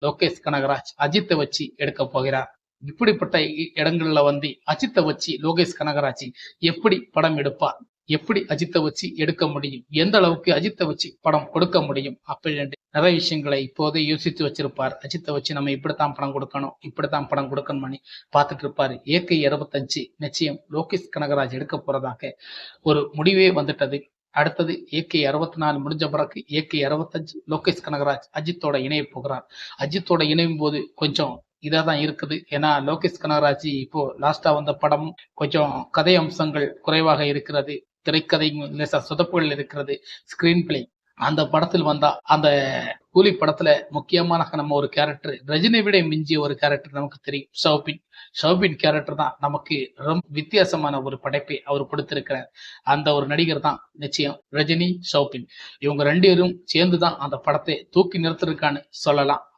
லோகேஷ் கனகராஜ் அஜித்தை வச்சு எடுக்க போகிறார். இப்படிப்பட்ட இடங்கள்ல வந்து அஜித்தை வச்சு லோகேஷ் கனகராஜ் எப்படி படம் எடுப்பார், எப்படி அஜித்தை வச்சு எடுக்க முடியும், எந்த அளவுக்கு அஜித்தை வச்சு படம் கொடுக்க முடியும் அப்படின்னு நிறைய விஷயங்களை இப்போதே யோசித்து வச்சிருப்பார். அஜித்தை வச்சு நம்ம இப்படித்தான் படம் கொடுக்கணும், இப்படித்தான் படம் கொடுக்கணும்னு பார்த்துட்டு இருப்பாரு. ஏகே 25 நிச்சயம் லோகேஷ் கனகராஜ் எடுக்க போறதாக ஒரு முடிவே வந்துட்டது. அடுத்தது ஏகே 64 முடிஞ்ச பிறகு ஏகே 65 லோகேஷ் கனகராஜ் அஜித்தோட இணைய போகிறார். அஜித்தோட இணையும் போது கொஞ்சம் இதாதான் இருக்குது. ஏன்னா லோகேஷ் கனகராஜ் இப்போ லாஸ்டா வந்த படம் கொஞ்சம் கதை அம்சங்கள் குறைவாக இருக்கிறது, திரைக்கதை சொதப்புகள் இருக்கிறது, ஸ்கிரீன் பிளே. அந்த படத்தில் வந்தா அந்த கூலி படத்துல முக்கியமான நம்ம ஒரு கேரக்டர், ரஜினி விட மிஞ்சிய ஒரு கேரக்டர் நமக்கு தெரியும், ஷவுபின். ஷவுபின் கேரக்டர் தான் நமக்கு ரொம்ப வித்தியாசமான ஒரு படைப்பை அவர் கொடுத்திருக்கிறார். அந்த ஒரு நடிகர் தான் நிச்சயம் ரஜினி, ஷவுபின். இவங்க 2 பேரும் சேர்ந்துதான் அந்த படத்தை தூக்கி நிறுத்திருக்கான்னு சொல்லலாம்.